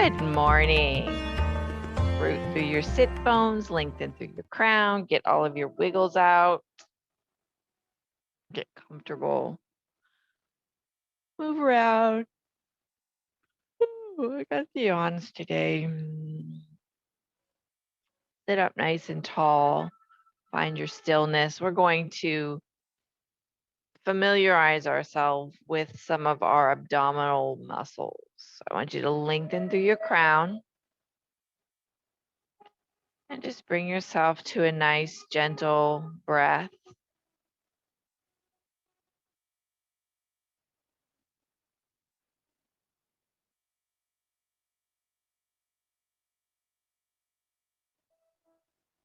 Good morning. Root through your sit bones, lengthen through your crown, get all of your wiggles out. Get comfortable. Move around. Ooh, I got the yawns today. Sit up nice and tall. Find your stillness. We're going to familiarize ourselves with some of our abdominal muscles. I want you to lengthen through your crown. And just bring yourself to a nice, gentle breath.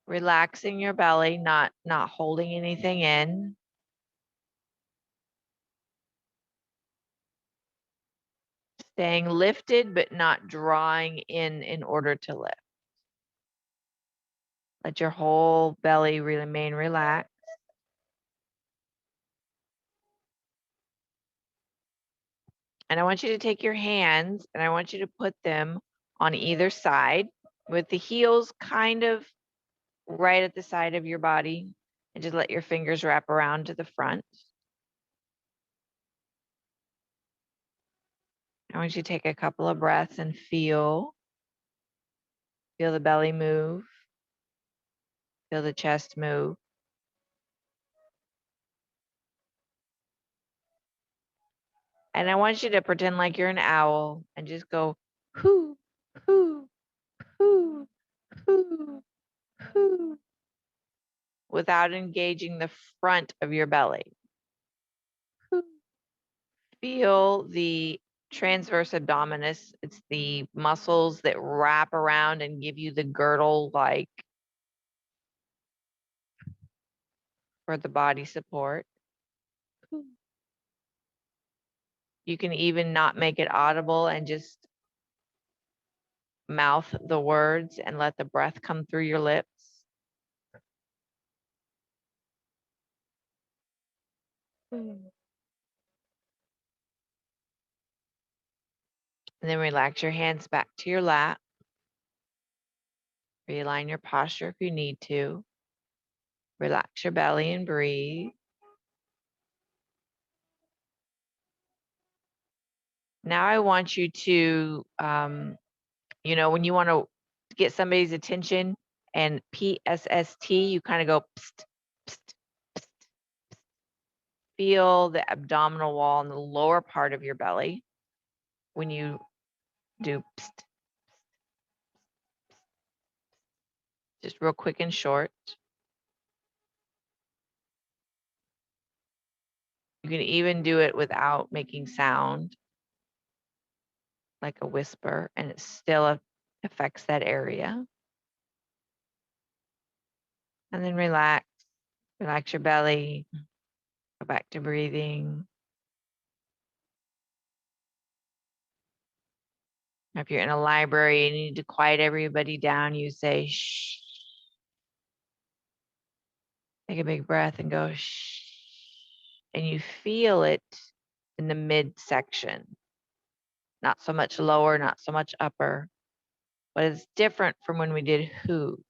Relaxing your belly, not holding anything in. Staying lifted, but not drawing in order to lift. Let your whole belly remain relaxed. And I want you to take your hands and I want you to put them on either side with the heels kind of right at the side of your body, and just let your fingers wrap around to the front. I want you to take a couple of breaths and feel the belly move, feel the chest move. And I want you to pretend like you're an owl and just go hoo, hoo, hoo, hoo, hoo, without engaging the front of your belly. Feel the transverse abdominis. It's the muscles that wrap around and give you the girdle-like for the body support. You can even not make it audible and just mouth the words and let the breath come through your lips. And then relax your hands back to your lap. Realign your posture if you need to. Relax your belly and breathe. Now I want you to, when you want to get somebody's attention and PSST, you kind of go psst, psst, psst, psst. Feel the abdominal wall in the lower part of your belly when you do psst. Just real quick and short. You can even do it without making sound, like a whisper, and it still affects that area. And then relax your belly, go back to breathing. If you're in a library and you need to quiet everybody down, you say shh. Take a big breath and go shh. And you feel it in the midsection. Not so much lower, not so much upper, but it's different from when we did who.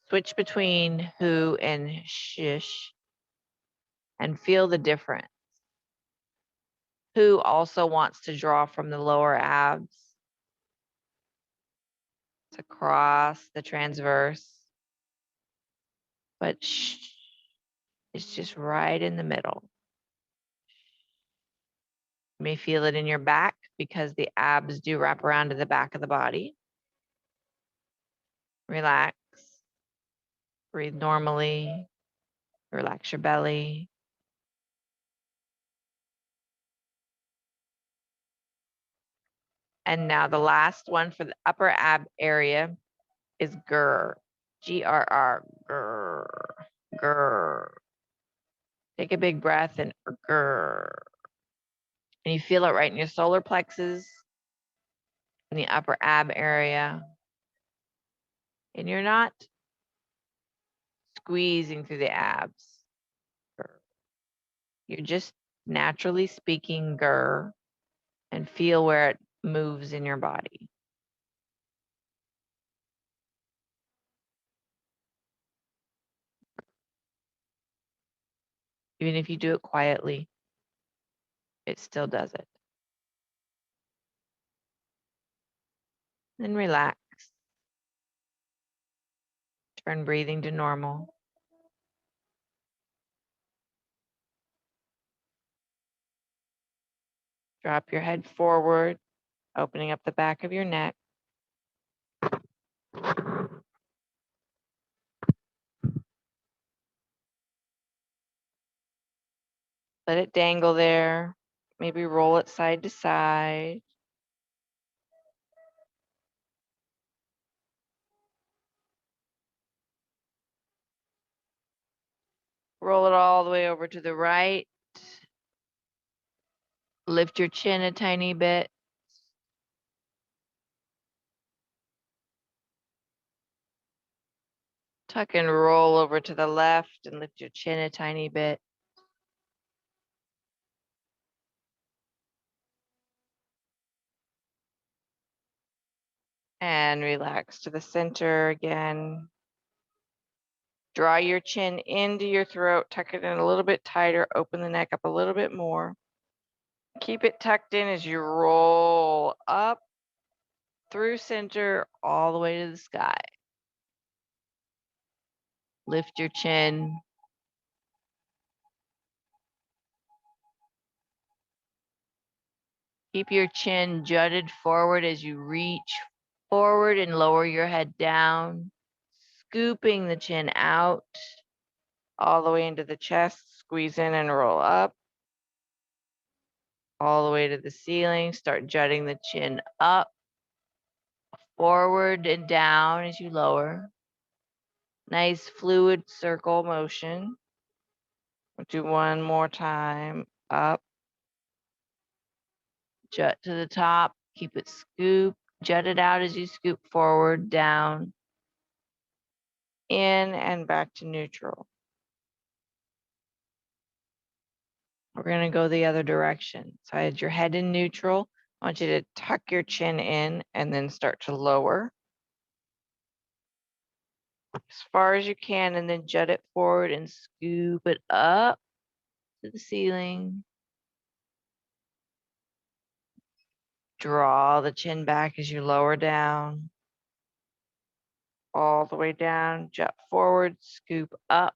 Switch between who and shish and feel the difference. Who also wants to draw from the lower abs across the transverse, but shh, it's just right in the middle. You may feel it in your back because the abs do wrap around to the back of the body. Relax. Breathe normally. Relax your belly. And now the last one for the upper ab area is grr. G-R-R. Grr. Grr. Take a big breath and grr. And you feel it right in your solar plexus, in the upper ab area. And you're not squeezing through the abs. You're just naturally speaking, grr, and feel where it moves in your body. Even if you do it quietly, it still does it. Then relax. Turn breathing to normal. Drop your head forward, opening up the back of your neck. Let it dangle there. Maybe roll it side to side. Roll it all the way over to the right. Lift your chin a tiny bit. Tuck and roll over to the left and lift your chin a tiny bit. And relax to the center again. Draw your chin into your throat, tuck it in a little bit tighter, open the neck up a little bit more. Keep it tucked in as you roll up through center all the way to the sky. Lift your chin. Keep your chin jutted forward as you reach forward and lower your head down, scooping the chin out all the way into the chest. Squeeze in and roll up all the way to the ceiling. Start jutting the chin up, forward and down as you lower. Nice fluid circle motion. We'll do one more time. Up, jut to the top, keep it scooped, jut it out as you scoop forward, down, in and back to neutral. We're going to go the other direction. So I had your head in neutral. I want you to tuck your chin in and then start to lower as far as you can, and then jut it forward and scoop it up to the ceiling. Draw the chin back as you lower down, all the way down, jut forward, scoop up.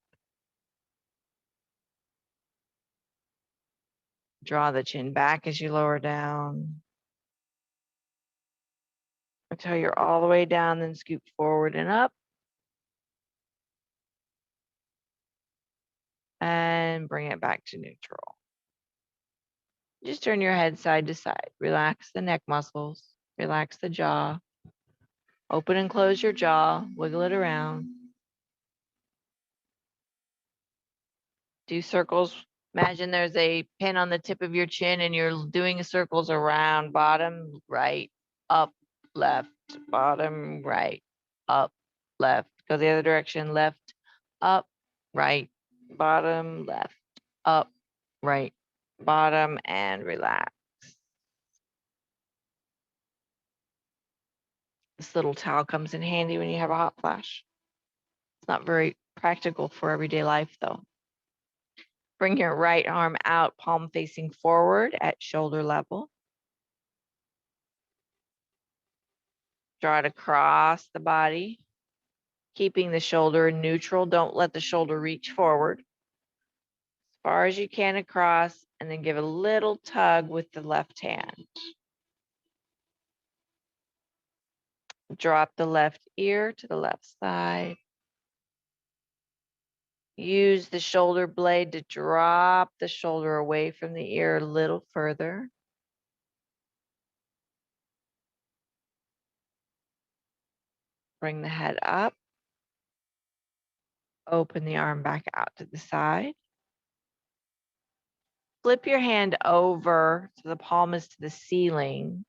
Draw the chin back as you lower down until you're all the way down, then scoop forward and up. And bring it back to neutral. Just turn your head side to side. Relax the neck muscles. Relax the jaw. Open and close your jaw. Wiggle it around. Do circles. Imagine there's a pin on the tip of your chin and you're doing circles around bottom, right, up, left, bottom, right, up, left. Go the other direction, left, up, right, bottom, left, up, right, bottom, and relax. This little towel comes in handy when you have a hot flash. It's not very practical for everyday life though. Bring your right arm out, palm facing forward at shoulder level. Draw it across the body, keeping the shoulder neutral. Don't let the shoulder reach forward. As far as you can across, and then give a little tug with the left hand. Drop the left ear to the left side. Use the shoulder blade to drop the shoulder away from the ear a little further. Bring the head up. Open the arm back out to the side. Flip your hand over so the palm is to the ceiling.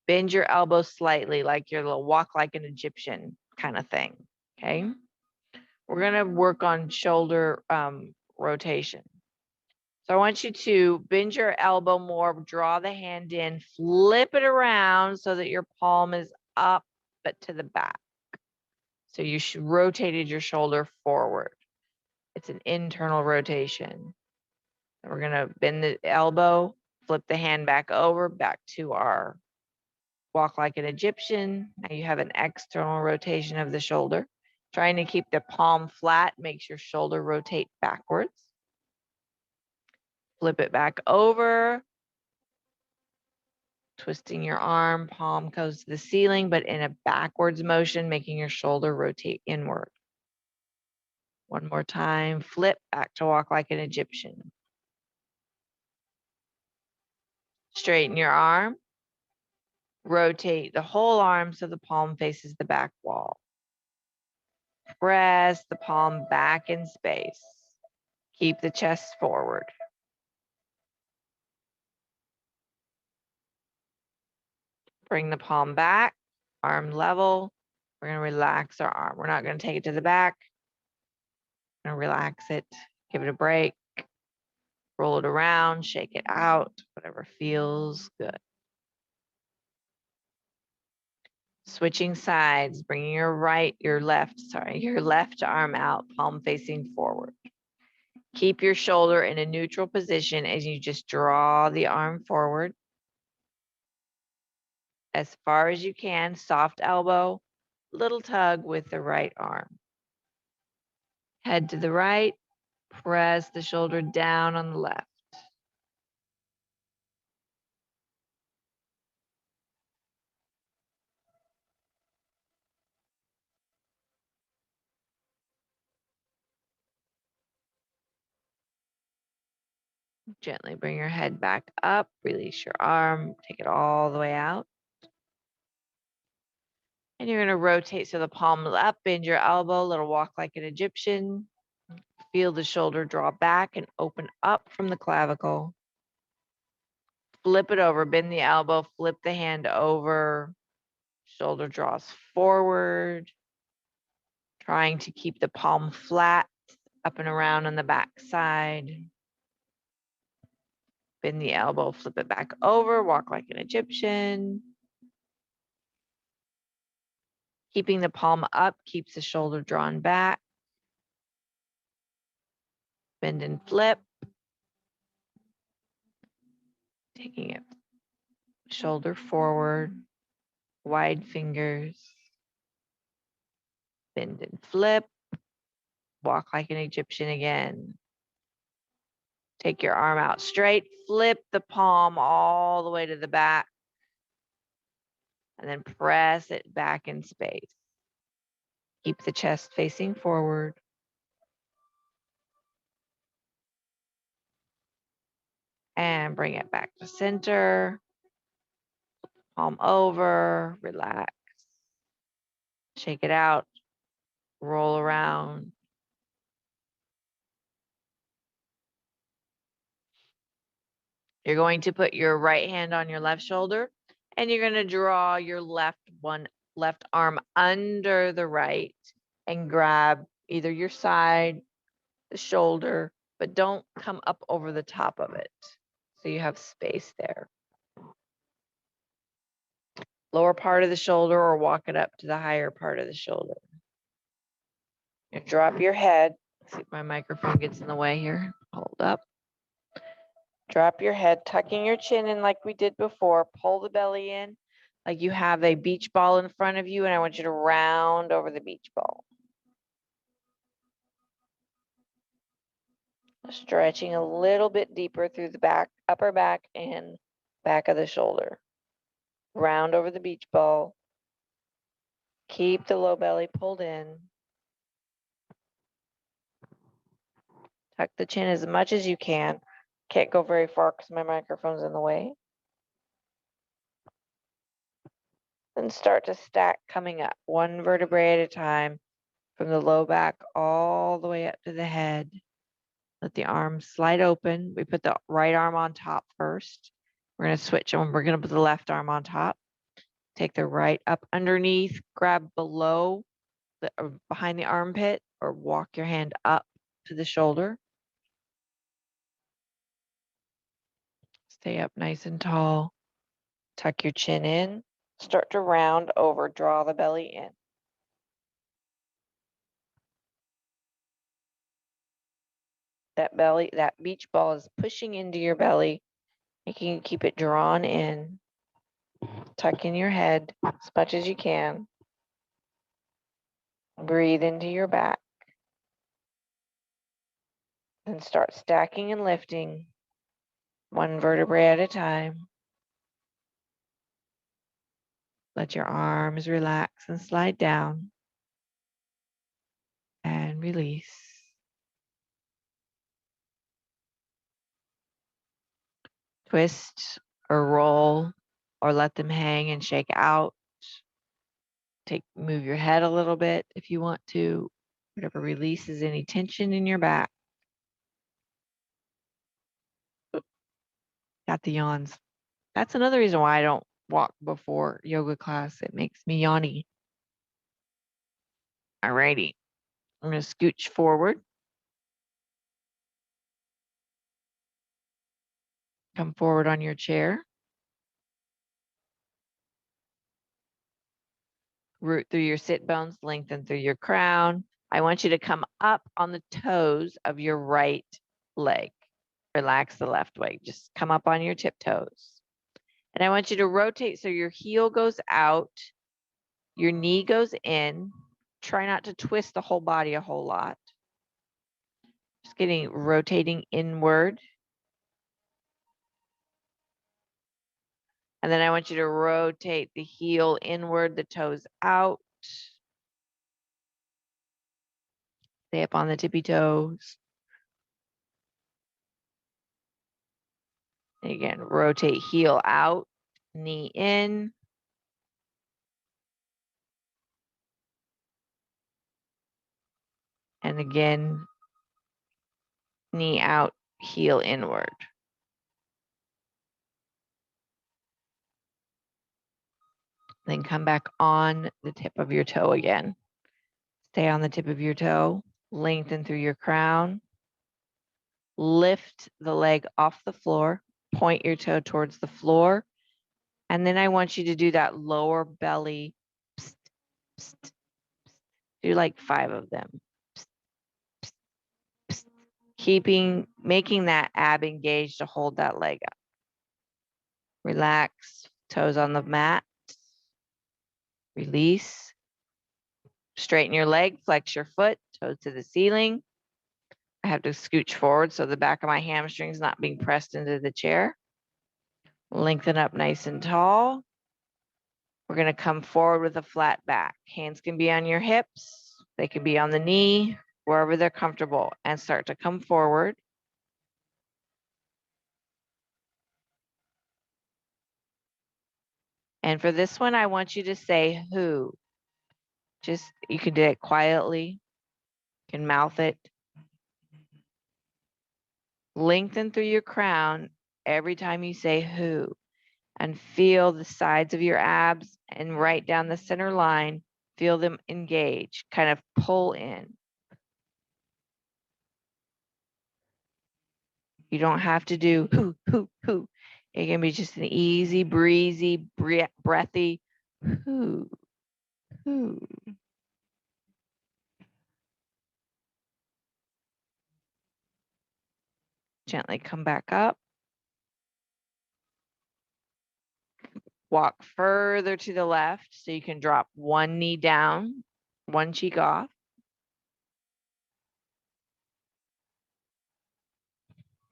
Bend your elbow slightly, like your little walk like an Egyptian kind of thing, okay? We're gonna work on shoulder rotation. So I want you to bend your elbow more, draw the hand in, flip it around so that your palm is up but to the back. So you rotated your shoulder forward. It's an internal rotation. We're going to bend the elbow, flip the hand back over, back to our walk like an Egyptian. Now you have an external rotation of the shoulder. Trying to keep the palm flat makes your shoulder rotate backwards. Flip it back over. Twisting your arm, palm goes to the ceiling, but in a backwards motion, making your shoulder rotate inward. One more time, flip back to walk like an Egyptian. Straighten your arm. Rotate the whole arm so the palm faces the back wall. Press the palm back in space. Keep the chest forward. Bring the palm back, arm level. We're going to relax our arm. We're not going to take it to the back. We're going to relax it, give it a break, roll it around, shake it out, whatever feels good. Switching sides, bringing your left arm out, palm facing forward. Keep your shoulder in a neutral position as you just draw the arm forward. As far as you can, soft elbow, little tug with the right arm. Head to the right, press the shoulder down on the left. Gently bring your head back up, release your arm, take it all the way out. And you're going to rotate so the palm is up, bend your elbow, little walk like an Egyptian. Feel the shoulder draw back and open up from the clavicle. Flip it over, bend the elbow, flip the hand over. Shoulder draws forward. Trying to keep the palm flat, up and around on the back side. Bend the elbow, flip it back over, walk like an Egyptian. Keeping the palm up keeps the shoulder drawn back. Bend and flip. Taking it shoulder forward, wide fingers. Bend and flip. Walk like an Egyptian again. Take your arm out straight, flip the palm all the way to the back, and then press it back in space. Keep the chest facing forward. And bring it back to center. Palm over, relax. Shake it out, roll around. You're going to put your right hand on your left shoulder, and you're going to draw your left arm under the right and grab either your side, the shoulder, but don't come up over the top of it. So you have space there. Lower part of the shoulder or walk it up to the higher part of the shoulder. You drop your head. Let's see if my microphone gets in the way here. Hold up. Drop your head, tucking your chin in like we did before. Pull the belly in like you have a beach ball in front of you, and I want you to round over the beach ball. Stretching a little bit deeper through the back, upper back, and back of the shoulder. Round over the beach ball. Keep the low belly pulled in. Tuck the chin as much as you can. Can't go very far because my microphone's in the way. Then start to stack coming up, one vertebrae at a time, from the low back all the way up to the head. Let the arms slide open. We put the right arm on top first. We're going to switch and we're going to put the left arm on top. Take the right up underneath, grab below, behind the armpit, or walk your hand up to the shoulder. Stay up nice and tall. Tuck your chin in. Start to round over. Draw the belly in. That beach ball is pushing into your belly, making you keep it drawn in. Tuck in your head as much as you can. Breathe into your back. Then start stacking and lifting one vertebrae at a time. Let your arms relax and slide down. And release. Twist or roll or let them hang and shake out. Move your head a little bit if you want to. Whatever releases any tension in your back. Got the yawns. That's another reason why I don't walk before yoga class. It makes me yawny. Alrighty. I'm going to scooch forward. Come forward on your chair. Root through your sit bones, lengthen through your crown. I want you to come up on the toes of your right leg. Relax the left leg. Just come up on your tiptoes. And I want you to rotate so your heel goes out, your knee goes in. Try not to twist the whole body a whole lot. Just rotating inward. And then I want you to rotate the heel inward, the toes out. Stay up on the tippy toes. And again, rotate heel out, knee in. And again, knee out, heel inward. Then come back on the tip of your toe again. Stay on the tip of your toe. Lengthen through your crown. Lift the leg off the floor. Point your toe towards the floor. And then I want you to do that lower belly. Psst, psst, psst. Do like 5 of them. Psst, psst, psst. Making that ab engaged to hold that leg up. Relax, toes on the mat. Release. Straighten your leg, flex your foot, toes to the ceiling. I have to scooch forward so the back of my hamstring is not being pressed into the chair. Lengthen up nice and tall. We're going to come forward with a flat back. Hands can be on your hips. They can be on the knee, wherever they're comfortable, and start to come forward. And for this one, I want you to say who. You can do it quietly. You can mouth it. Lengthen through your crown every time you say who. And feel the sides of your abs and right down the center line. Feel them engage. Kind of pull in. You don't have to do who. It can be just an easy, breezy, breathy who. Gently come back up. Walk further to the left so you can drop one knee down, one cheek off.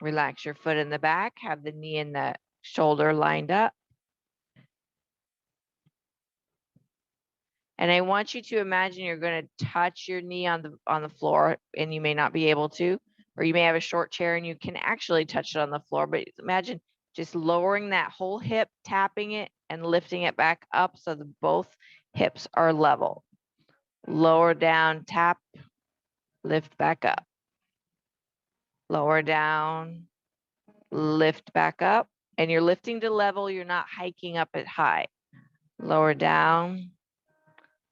Relax your foot in the back. Have the knee and the shoulder lined up. And I want you to imagine you're going to touch your knee on the floor, and you may not be able to, or you may have a short chair and you can actually touch it on the floor. But imagine just lowering that whole hip, tapping it, and lifting it back up so that both hips are level. Lower down, tap, lift back up. Lower down, lift back up. And you're lifting to level. You're not hiking up it high. Lower down,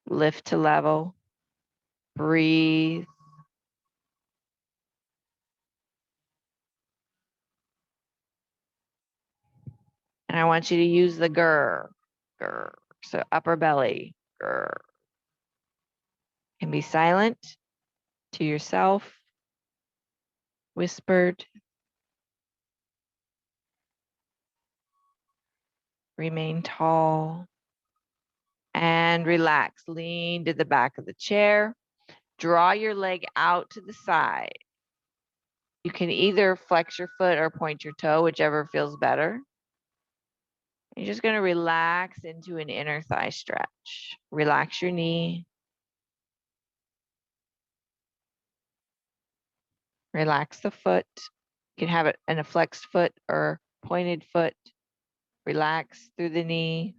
lift to level. Breathe. And I want you to use the grr, grr. So upper belly, grr. And be silent to yourself, whispered. Remain tall and relax. Lean to the back of the chair. Draw your leg out to the side. You can either flex your foot or point your toe, whichever feels better. You're just going to relax into an inner thigh stretch. Relax your knee. Relax the foot. You can have it in a flexed foot or pointed foot. Relax through the knee.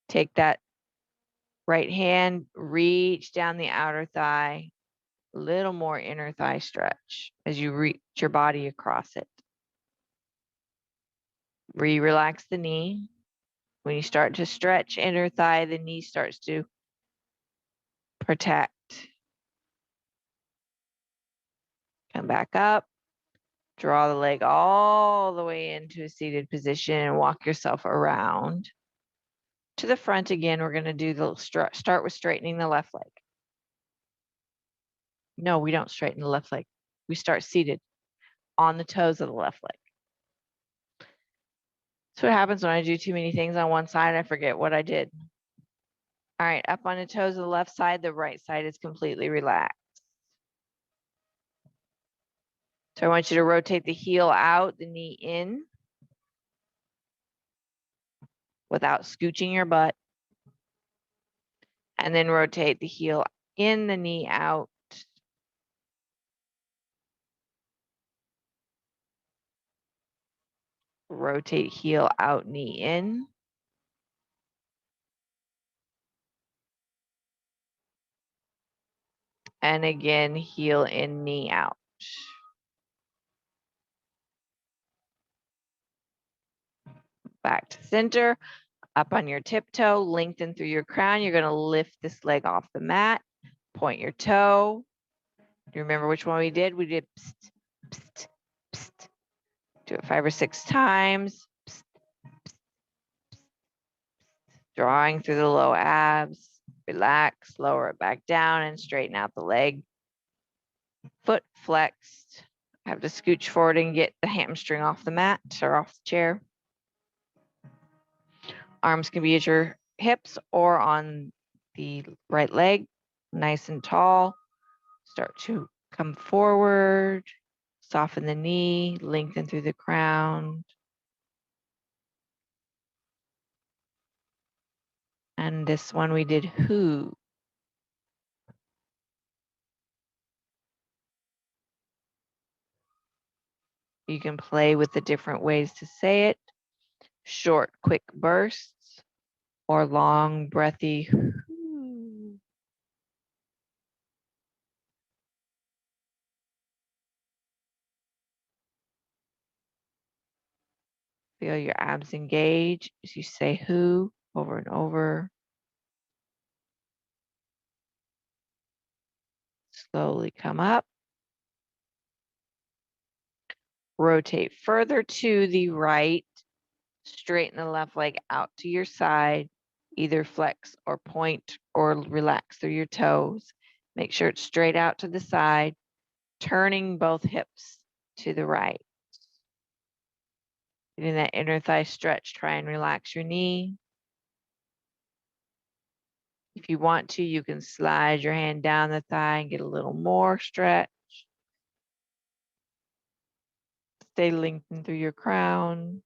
Take that right hand, reach down the outer thigh. A little more inner thigh stretch as you reach your body across it. Relax the knee. When you start to stretch inner thigh, the knee starts to protect. Come back up. Draw the leg all the way into a seated position and walk yourself around. To the front again, we're going to do the start with straightening the left leg. No, we don't straighten the left leg. We start seated on the toes of the left leg. So what happens when I do too many things on one side, I forget what I did. All right, up on the toes of the left side, the right side is completely relaxed. So I want you to rotate the heel out, the knee in, without scooching your butt. And then rotate the heel in, the knee out. Rotate heel out, knee in. And again, heel in, knee out. Back to center, up on your tiptoe, lengthen through your crown. You're going to lift this leg off the mat, point your toe. Do you remember which one we did? We did psst, psst, psst. Do it 5 or 6 times. Psst, psst, psst. Drawing through the low abs. Relax, lower it back down and straighten out the leg. Foot flexed. Have to scooch forward and get the hamstring off the mat or off the chair. Arms can be at your hips or on the right leg, nice and tall. Start to come forward, soften the knee, lengthen through the crown. And this one we did who. You can play with the different ways to say it. Short, quick bursts or long, breathy whoo. Feel your abs engage as you say who over and over. Slowly come up. Rotate further to the right. Straighten the left leg out to your side. Either flex or point or relax through your toes. Make sure it's straight out to the side. Turning both hips to the right. Getting that inner thigh stretch. Try and relax your knee. If you want to, you can slide your hand down the thigh and get a little more stretch. Stay lengthened through your crown.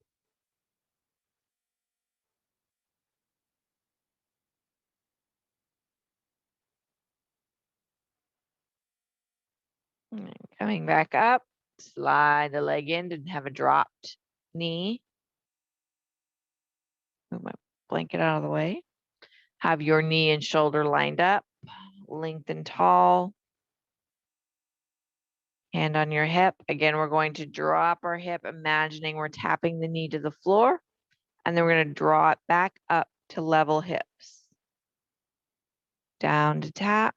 And coming back up, slide the leg in to have a dropped knee. Move my blanket out of the way. Have your knee and shoulder lined up, lengthen tall. Hand on your hip. Again, we're going to drop our hip, imagining we're tapping the knee to the floor, and then we're going to draw it back up to level hips. Down to tap.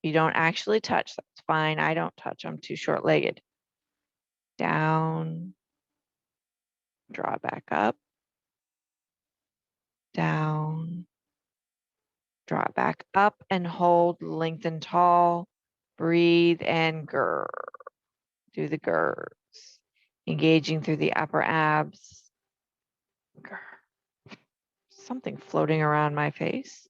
You don't actually touch, that's fine. I don't touch, I'm too short-legged. Down, draw back up. down. Draw it back up and hold, lengthen tall. Breathe and grr. Do the grrs. Engaging through the upper abs. Grr. Something floating around my face.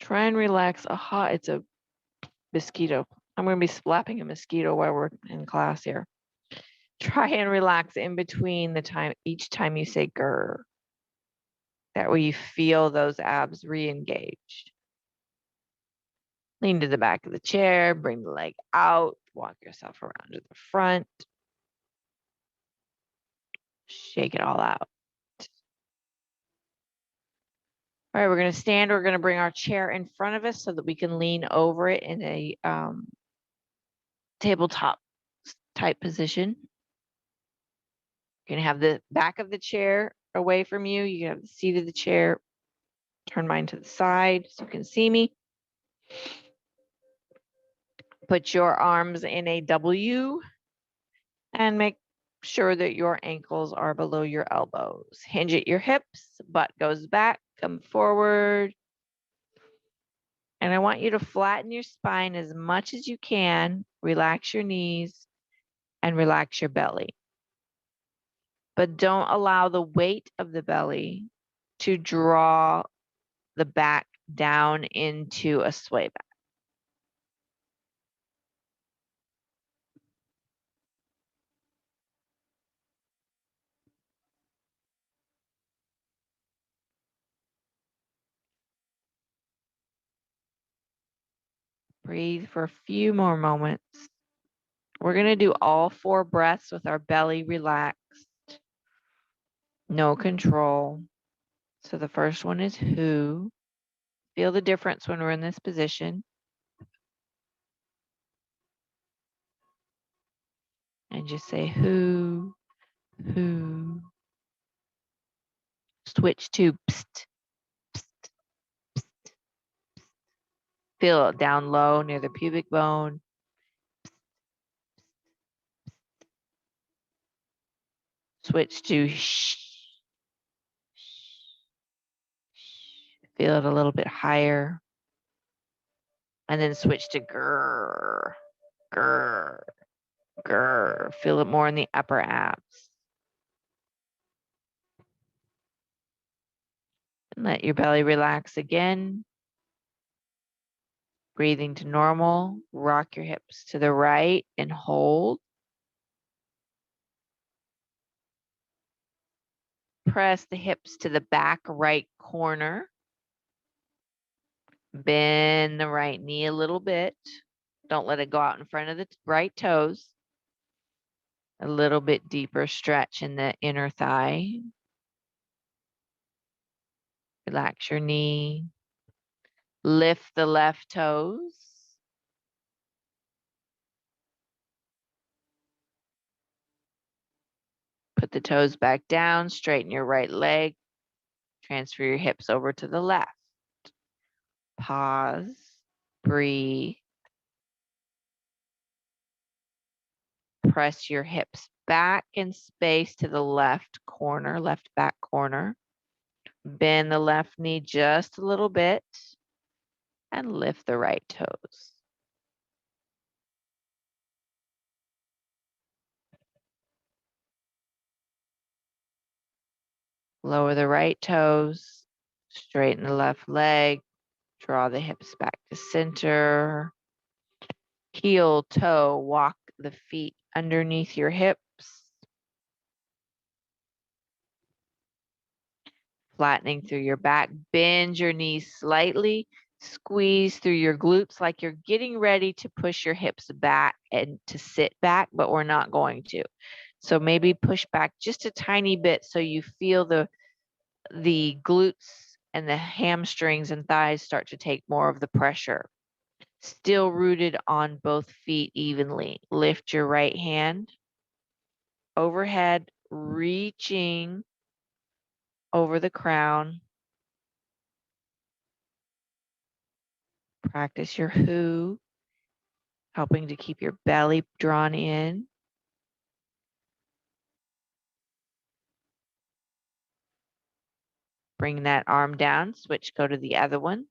Try and relax. Aha, it's a mosquito. I'm going to be slapping a mosquito while we're in class here. Try and relax in between each time you say grr. That way you feel those abs re-engaged. Lean to the back of the chair, bring the leg out, walk yourself around to the front. Shake it all out. All right, we're going to stand. We're going to bring our chair in front of us so that we can lean over it in a tabletop type position. You're going to have the back of the chair away from you. You can have the seat of the chair. Turn mine to the side so you can see me. Put your arms in a W and make sure that your ankles are below your elbows. Hinge at your hips, butt goes back, come forward. And I want you to flatten your spine as much as you can. Relax your knees and relax your belly. But don't allow the weight of the belly to draw the back down into a sway back. Breathe for a few more moments. We're going to do all 4 breaths with our belly relaxed. No control. So the first one is who. Feel the difference when we're in this position. And just say who. Switch to pst, pst, pst. Feel it down low near the pubic bone. Switch to shh. Feel it a little bit higher. And then switch to grr, grr, grr. Feel it more in the upper abs. And let your belly relax again. Breathing to normal. Rock your hips to the right and hold. Press the hips to the back right corner. Bend the right knee a little bit. Don't let it go out in front of the right toes. A little bit deeper stretch in the inner thigh. Relax your knee. Lift the left toes. Put the toes back down. Straighten your right leg. Transfer your hips over to the left. Pause. Breathe. Press your hips back in space to the left corner, left back corner. Bend the left knee just a little bit and lift the right toes. Lower the right toes, straighten the left leg, draw the hips back to center. Heel toe, walk the feet underneath your hips. Flattening through your back, bend your knees slightly, squeeze through your glutes like you're getting ready to push your hips back and to sit back, but we're not going to. So maybe push back just a tiny bit so you feel the glutes and the hamstrings and thighs start to take more of the pressure. Still rooted on both feet evenly. Lift your right hand overhead, reaching over the crown. Practice your who. helping to keep your belly drawn in. Bring that arm down, switch, go to the other one.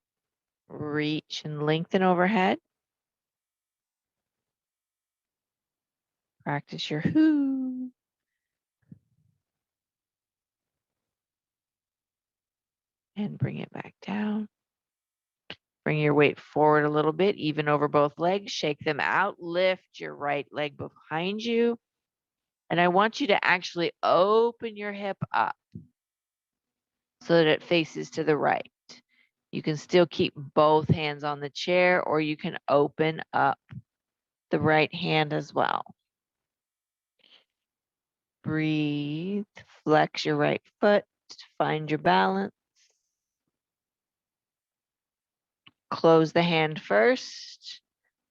Reach and lengthen overhead. Practice your whoo. And bring it back down. Bring your weight forward a little bit, even over both legs. Shake them out. Lift your right leg behind you. And I want you to actually open your hip up so that it faces to the right. You can still keep both hands on the chair, or you can open up the right hand as well. Breathe. Flex your right foot. Find your balance. Close the hand first,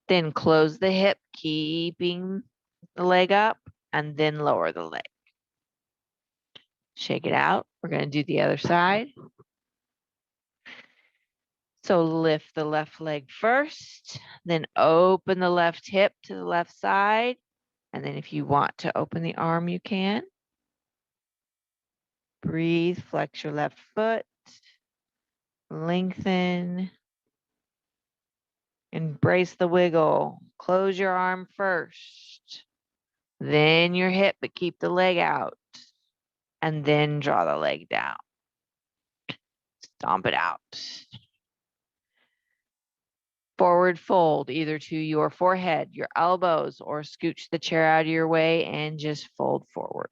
then close the hip, keeping the leg up, and then lower the leg. Shake it out. We're going to do the other side. So lift the left leg first, then open the left hip to the left side. And then if you want to open the arm, you can. Breathe, flex your left foot, lengthen. Embrace the wiggle. Close your arm first, then your hip, but keep the leg out. And then draw the leg down. Stomp it out. Forward fold either to your forehead, your elbows, or scooch the chair out of your way and just fold forward.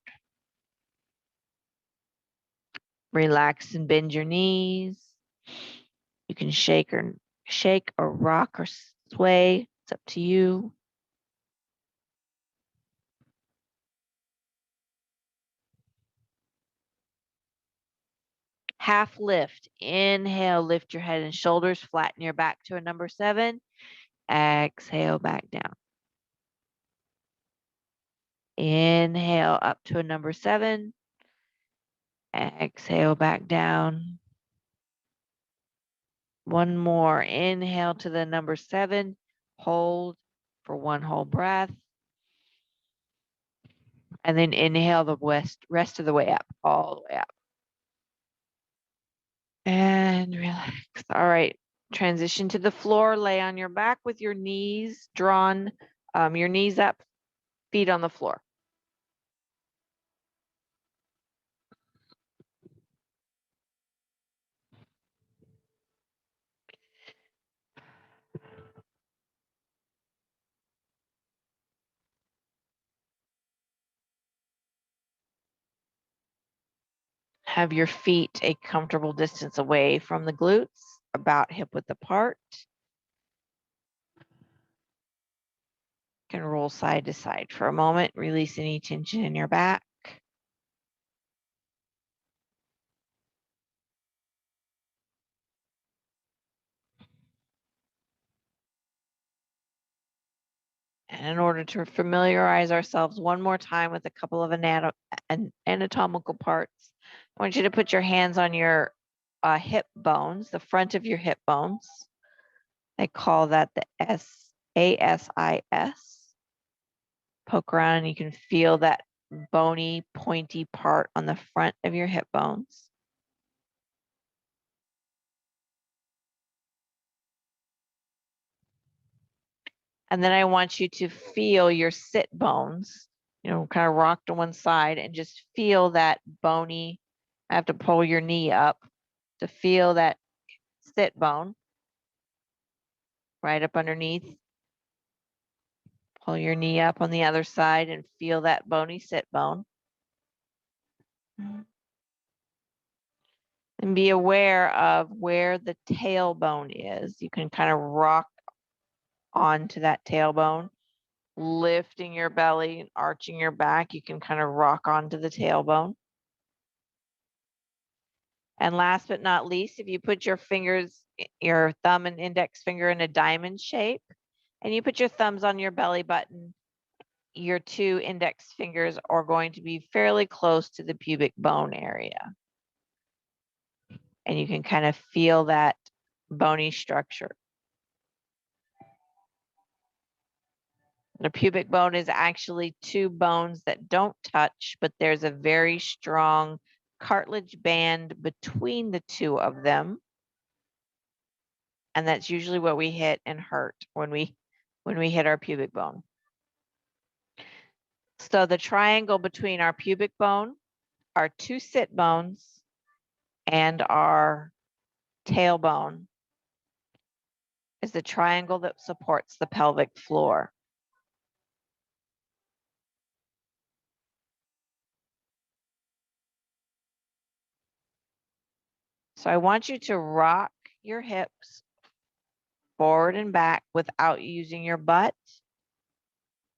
Relax and bend your knees. You can shake or rock or sway. It's up to you. Half lift. Inhale, lift your head and shoulders, flatten your back to a number 7. Exhale, back down. Inhale up to a number 7. Exhale, back down. One more. Inhale to the number 7. Hold for one whole breath. And then inhale the rest of the way up, all the way up. And relax. All right. Transition to the floor. Lay on your back with your knees drawn, your knees up, feet on the floor. Have your feet a comfortable distance away from the glutes, about hip width apart. You can roll side to side for a moment, release any tension in your back. And in order to familiarize ourselves one more time with a couple of anatomical parts, I want you to put your hands on your hip bones, the front of your hip bones. They call that the ASIS. Poke around and you can feel that bony, pointy part on the front of your hip bones. And then I want you to feel your sit bones, kind of rock to one side and just feel that bony. I have to pull your knee up to feel that sit bone right up underneath. Pull your knee up on the other side and feel that bony sit bone. And be aware of where the tailbone is. You can kind of rock onto that tailbone, lifting your belly and arching your back. You can kind of rock onto the tailbone. And last but not least, if you put your fingers, your thumb and index finger in a diamond shape, and you put your thumbs on your belly button, your 2 index fingers are going to be fairly close to the pubic bone area. And you can kind of feel that bony structure. The pubic bone is actually two bones that don't touch, but there's a very strong cartilage band between the two of them. And that's usually what we hit and hurt when we hit our pubic bone. So the triangle between our pubic bone, our two sit bones, and our tailbone is the triangle that supports the pelvic floor. So I want you to rock your hips forward and back without using your butt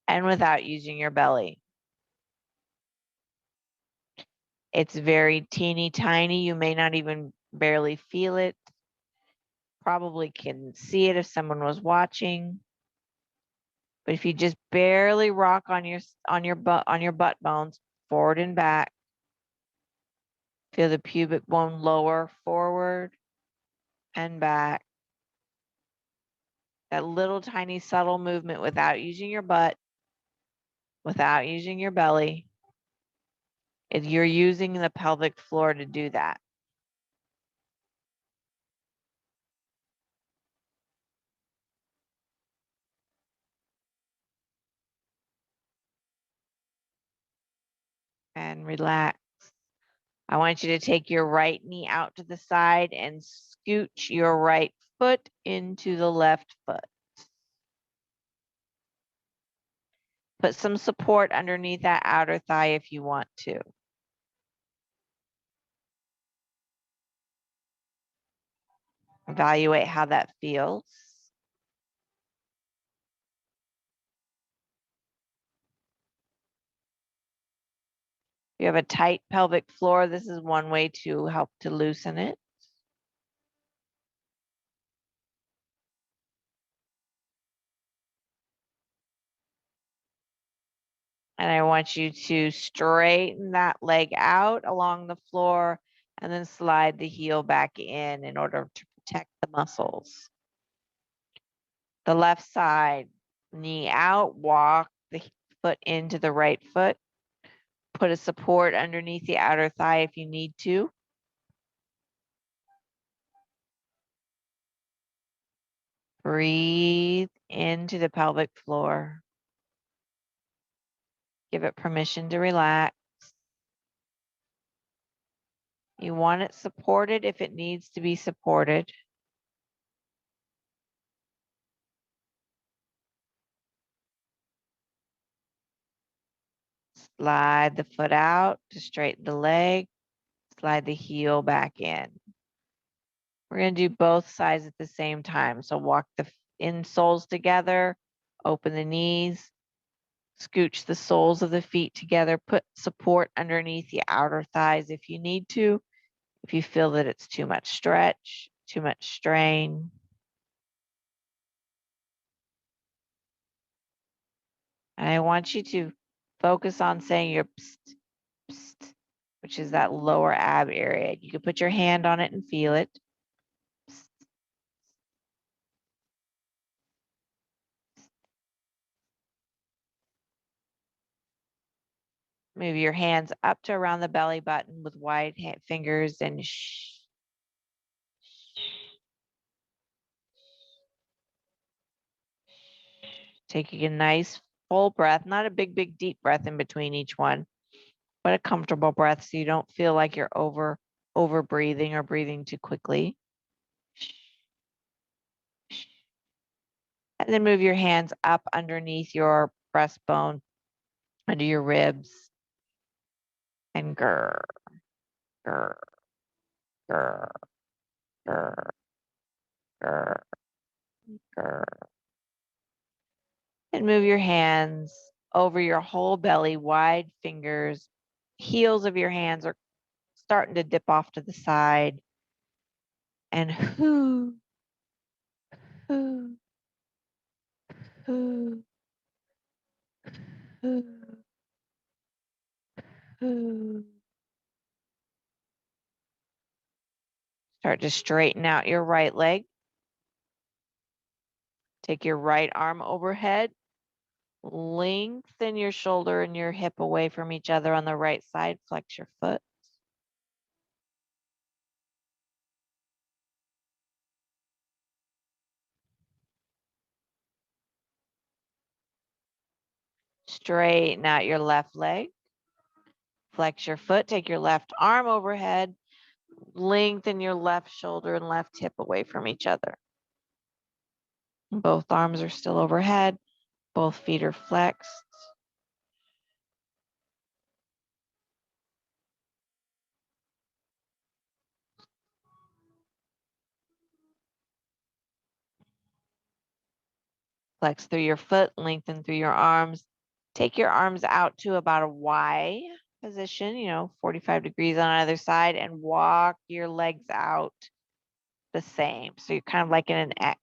and without using your belly. It's very teeny tiny. You may not even barely feel it. Probably can see it if someone was watching. But if you just barely rock on your butt bones forward and back, feel the pubic bone lower forward and back. That little tiny subtle movement without using your butt, without using your belly. If you're using the pelvic floor to do that. And relax. I want you to take your right knee out to the side and scooch your right foot into the left foot. Put some support underneath that outer thigh if you want to. Evaluate how that feels. If you have a tight pelvic floor, this is one way to help to loosen it. And I want you to straighten that leg out along the floor and then slide the heel back in order to protect the muscles. The left side, knee out, walk the foot into the right foot. Put a support underneath the outer thigh if you need to. Breathe into the pelvic floor. Give it permission to relax. You want it supported if it needs to be supported. Slide the foot out to straighten the leg. Slide the heel back in. We're going to do both sides at the same time. So walk the insoles together, open the knees, scooch the soles of the feet together, put support underneath the outer thighs if you need to. If you feel that it's too much stretch, too much strain. And I want you to focus on saying your psst, psst, which is that lower ab area. You can put your hand on it and feel it. Psst. Move your hands up to around the belly button with wide fingers and shh. Taking a nice full breath, not a big, big, deep breath in between each one, but a comfortable breath so you don't feel like you're over breathing or breathing too quickly. And then move your hands up underneath your breastbone, under your ribs, and grr, grr, grr, grr, grr, grr. And move your hands over your whole belly, wide fingers. Heels of your hands are starting to dip off to the side. And hoo, hoo, hoo, hoo, hoo. Start to straighten out your right leg. Take your right arm overhead. Lengthen your shoulder and your hip away from each other on the right side. Flex your foot. Straighten out your left leg. Flex your foot. Take your left arm overhead. Lengthen your left shoulder and left hip away from each other. Both arms are still overhead. Both feet are flexed. Flex through your foot, lengthen through your arms. Take your arms out to about a Y position, 45 degrees on either side, and walk your legs out the same. So you're kind of like in an X.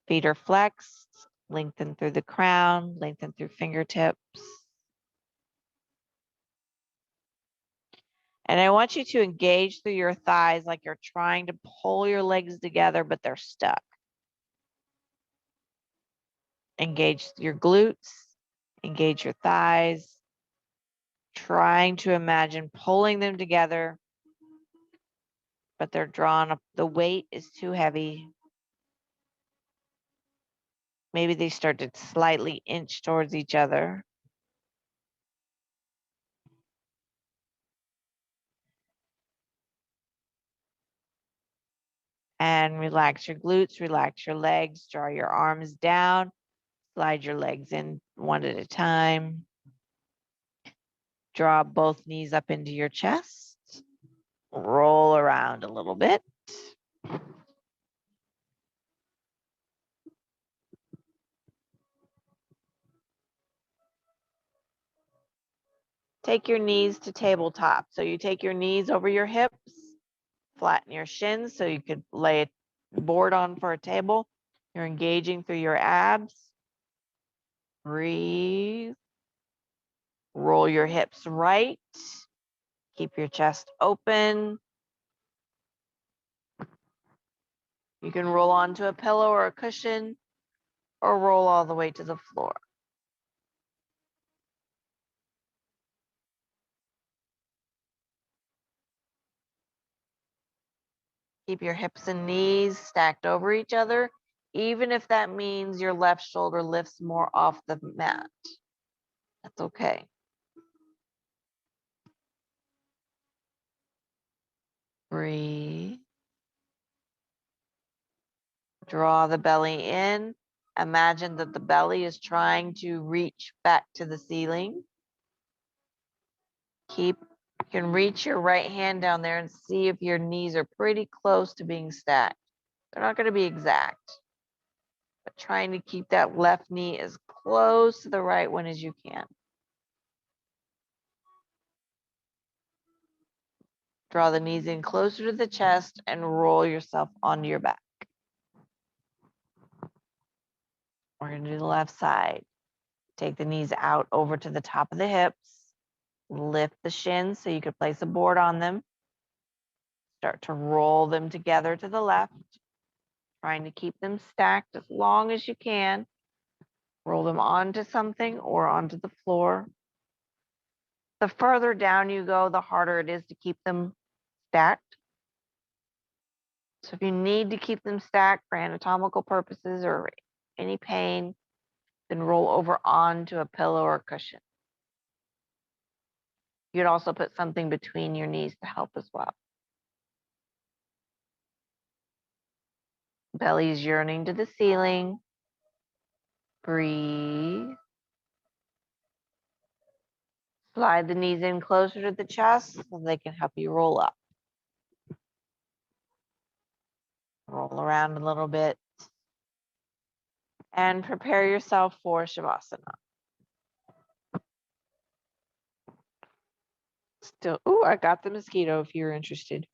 Feet are flexed, lengthen through the crown, lengthen through fingertips. And I want you to engage through your thighs like you're trying to pull your legs together, but they're stuck. Engage your glutes, engage your thighs, trying to imagine pulling them together, but they're drawn up. The weight is too heavy. Maybe they start to slightly inch towards each other. And relax your glutes, relax your legs, draw your arms down, slide your legs in one at a time. Draw both knees up into your chest. Roll around a little bit. Take your knees to tabletop. So you take your knees over your hips, flatten your shins so you could lay a board on for a table. You're engaging through your abs. Breathe. Roll your hips right. Keep your chest open. You can roll onto a pillow or a cushion or roll all the way to the floor. Keep your hips and knees stacked over each other, even if that means your left shoulder lifts more off the mat. That's okay. Breathe. Draw the belly in. Imagine that the belly is trying to reach back to the ceiling. You can reach your right hand down there and see if your knees are pretty close to being stacked. They're not going to be exact, but trying to keep that left knee as close to the right one as you can. Draw the knees in closer to the chest and roll yourself onto your back. We're going to do the left side. Take the knees out over to the top of the hips. Lift the shins so you could place a board on them. Start to roll them together to the left, trying to keep them stacked as long as you can. Roll them onto something or onto the floor. The further down you go, the harder it is to keep them stacked. So if you need to keep them stacked for anatomical purposes or any pain, then roll over onto a pillow or cushion. You'd also put something between your knees to help as well. Belly's yearning to the ceiling. Breathe. Slide the knees in closer to the chest so they can help you roll up. Roll around a little bit. And prepare yourself for Savasana. I got the mosquito if you're interested.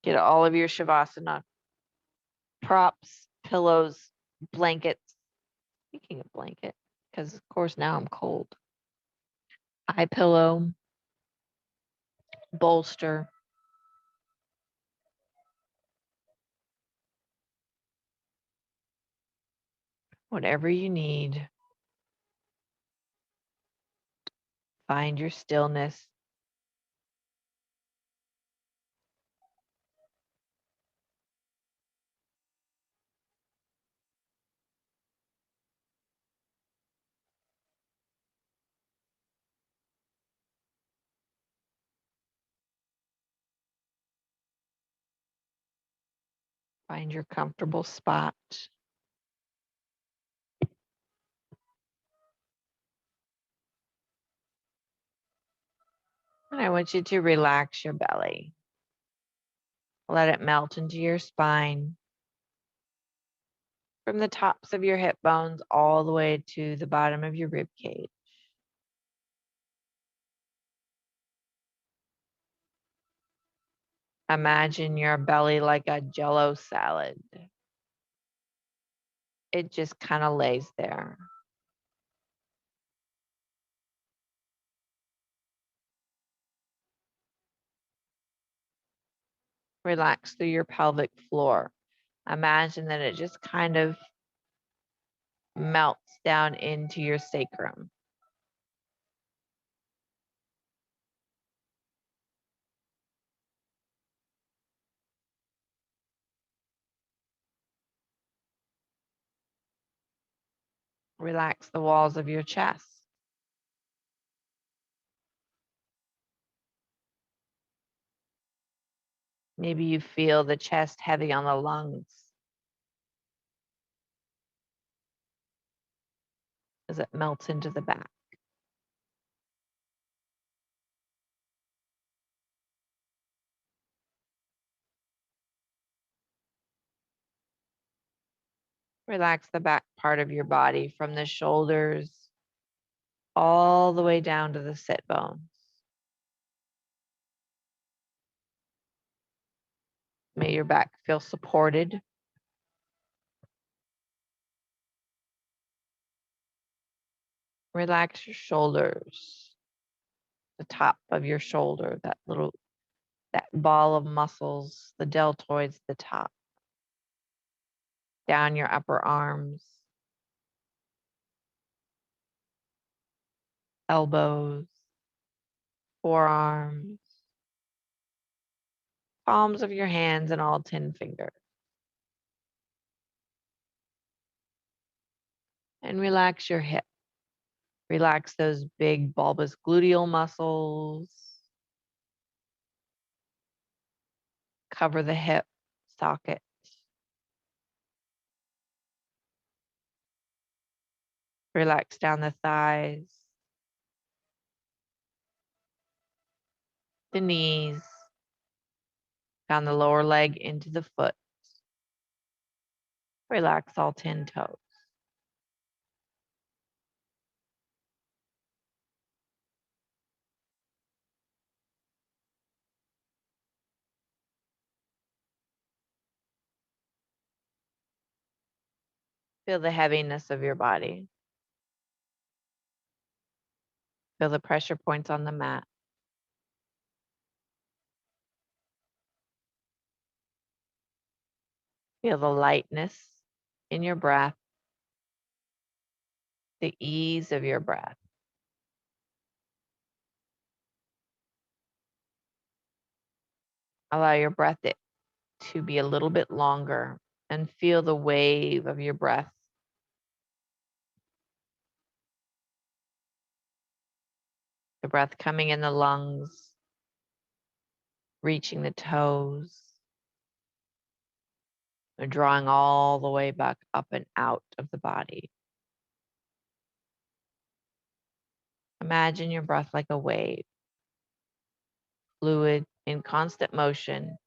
Get all of your Savasana props, pillows, blankets. Speaking of blanket, because of course now I'm cold. Eye pillow, bolster. Whatever you need. Find your stillness. Find your comfortable spot. And I want you to relax your belly. Let it melt into your spine. From the tops of your hip bones all the way to the bottom of your rib cage. Imagine your belly like a Jell-O salad. It just kind of lays there. Relax through your pelvic floor. Imagine that it just kind of melts down into your sacrum. Relax the walls of your chest. Maybe you feel the chest heavy on the lungs as it melts into the back. Relax the back part of your body from the shoulders all the way down to the sit bones. May your back feel supported. Relax your shoulders, the top of your shoulder, that ball of muscles, the deltoids, the top. Down your upper arms, elbows, forearms, palms of your hands, and all 10 fingers. And relax your hip. Relax those big bulbous gluteal muscles. Cover the hip socket. Relax down the thighs, the knees, down the lower leg into the foot. Relax all 10 toes. Feel the heaviness of your body. Feel the pressure points on the mat. Feel the lightness in your breath, the ease of your breath. Allow your breath to be a little bit longer and feel the wave of your breath. The breath coming in the lungs, reaching the toes, and drawing all the way back up and out of the body. Imagine your breath like a wave, fluid, in constant motion.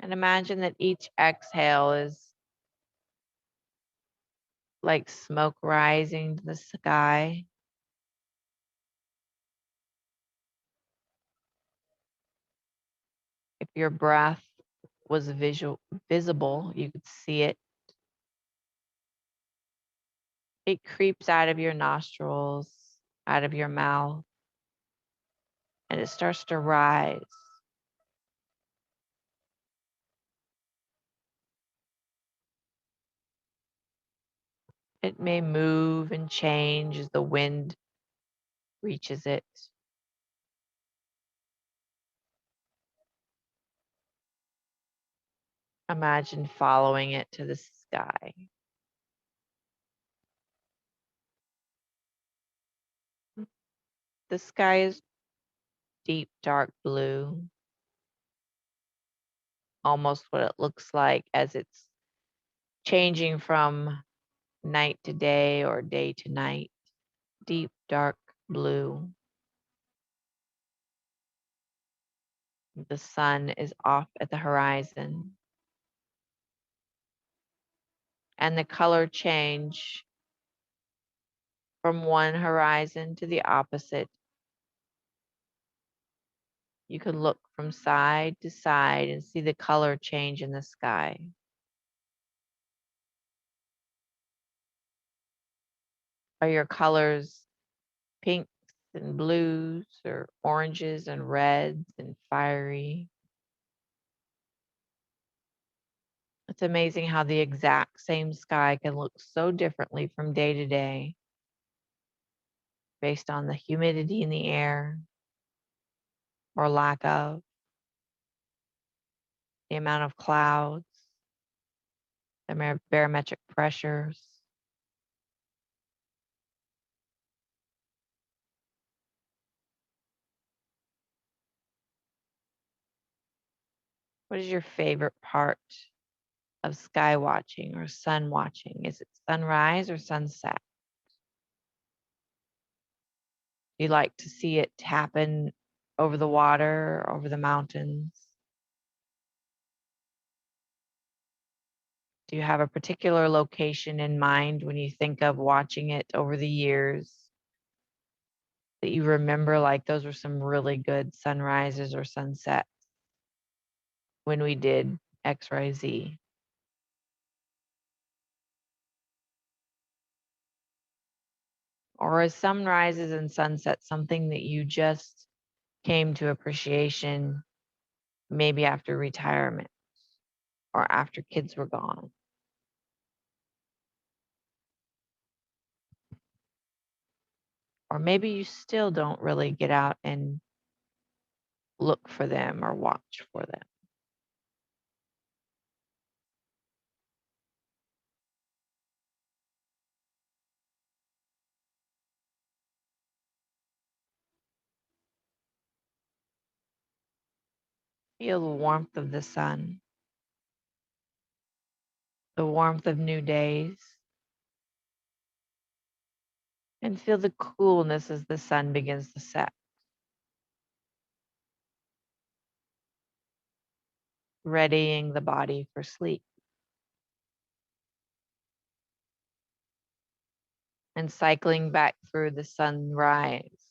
And imagine that each exhale is like smoke rising to the sky. If your breath was visible, you could see it. It creeps out of your nostrils, out of your mouth, and it starts to rise. It may move and change as the wind reaches it. Imagine following it to the sky. The sky is deep, dark blue, almost what it looks like as it's changing from night to day or day to night. Deep, dark blue. The sun is off at the horizon. And the color change from one horizon to the opposite. You can look from side to side and see the color change in the sky. Are your colors pinks and blues or oranges and reds and fiery? It's amazing how the exact same sky can look so differently from day to day based on the humidity in the air or lack of, the amount of clouds, the barometric pressures. What is your favorite part of sky watching or sun watching? Is it sunrise or sunset? Do you like to see it happen over the water, over the mountains? Do you have a particular location in mind when you think of watching it over the years that you remember, like those were some really good sunrises or sunsets when we did XYZ? Or is sunrises and sunsets something that you just came to appreciation maybe after retirement or after kids were gone? Or maybe you still don't really get out and look for them or watch for them. Feel the warmth of the sun, the warmth of new days, and feel the coolness as the sun begins to set, readying the body for sleep. And cycling back through the sunrise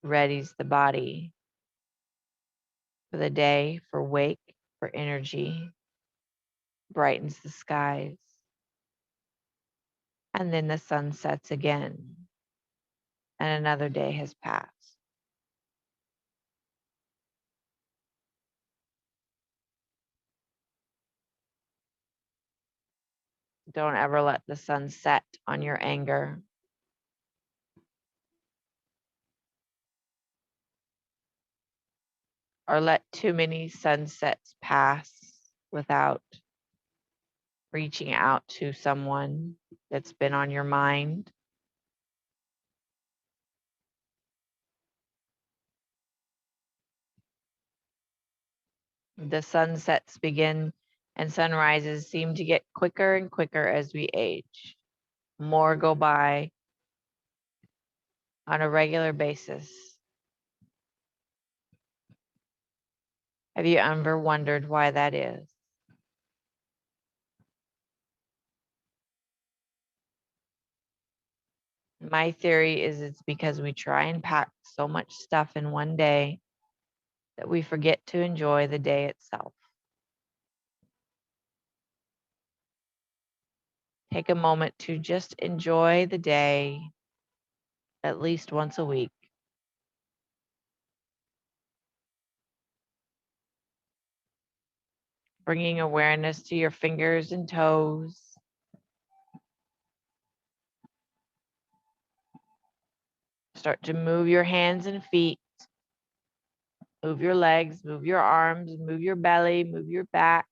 readies the body for the day, for wake, for energy, brightens the skies. And then the sun sets again, and another day has passed. Don't ever let the sun set on your anger. Or let too many sunsets pass without reaching out to someone that's been on your mind. The sunsets begin and sunrises seem to get quicker and quicker as we age. More go by on a regular basis. Have you ever wondered why that is? My theory is it's because we try and pack so much stuff in one day that we forget to enjoy the day itself. Take a moment to just enjoy the day at least once a week. Bringing awareness to your fingers and toes. Start to move your hands and feet. Move your legs, move your arms, move your belly, move your back,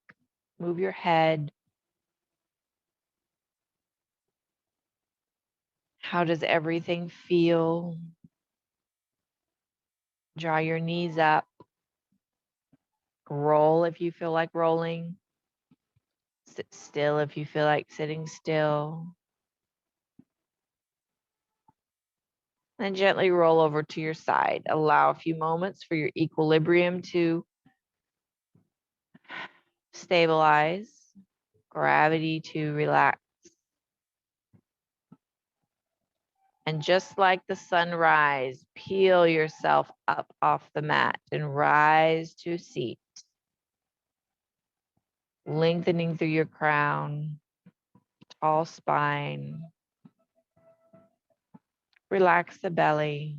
move your head. How does everything feel? Draw your knees up. Roll if you feel like rolling. Sit still if you feel like sitting still. Then gently roll over to your side. Allow a few moments for your equilibrium to stabilize, gravity to relax. And just like the sunrise, peel yourself up off the mat and rise to a seat. Lengthening through your crown, tall spine. Relax the belly.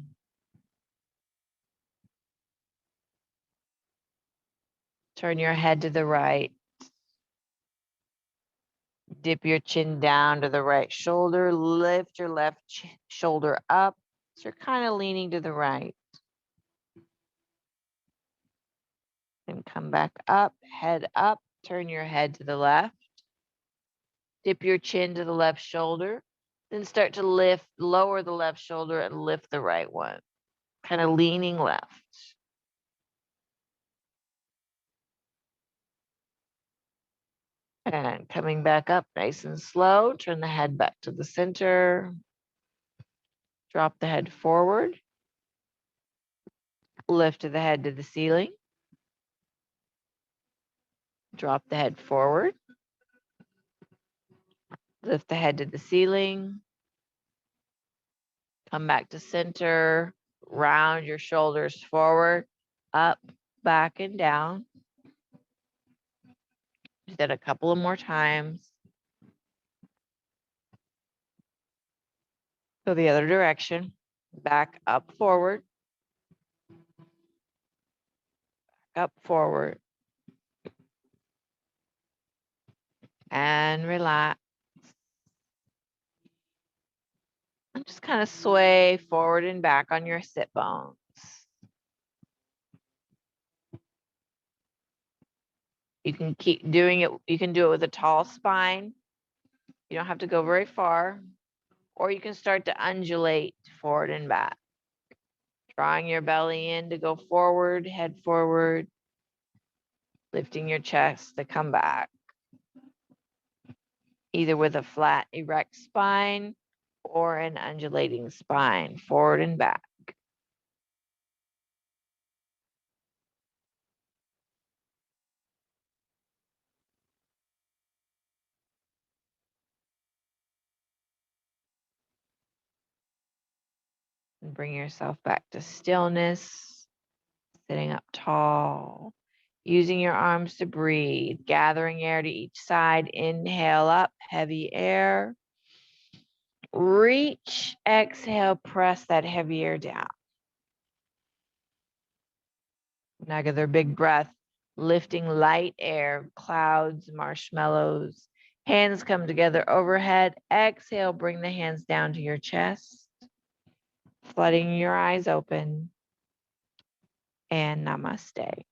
Turn your head to the right. Dip your chin down to the right shoulder. Lift your left shoulder up. So you're kind of leaning to the right. Then come back up, head up. Turn your head to the left. Dip your chin to the left shoulder. Then start to lift, lower the left shoulder and lift the right one. Kind of leaning left. And coming back up nice and slow. Turn the head back to the center. Drop the head forward. Lift the head to the ceiling. Drop the head forward. Lift the head to the ceiling. Come back to center. Round your shoulders forward, up, back, and down. Do that a couple of more times. Go the other direction. Back, up, forward. Back, up, forward. And relax. And just kind of sway forward and back on your sit bones. You can keep doing it. You can do it with a tall spine. You don't have to go very far. Or you can start to undulate forward and back. Drawing your belly in to go forward, head forward. Lifting your chest to come back. Either with a flat, erect spine or an undulating spine, forward and back. And bring yourself back to stillness, sitting up tall, using your arms to breathe, gathering air to each side. Inhale up, heavy air. Reach, exhale, press that heavy air down. Another big breath, lifting light air, clouds, marshmallows. Hands come together overhead. Exhale, bring the hands down to your chest. Flooding your eyes open. And namaste.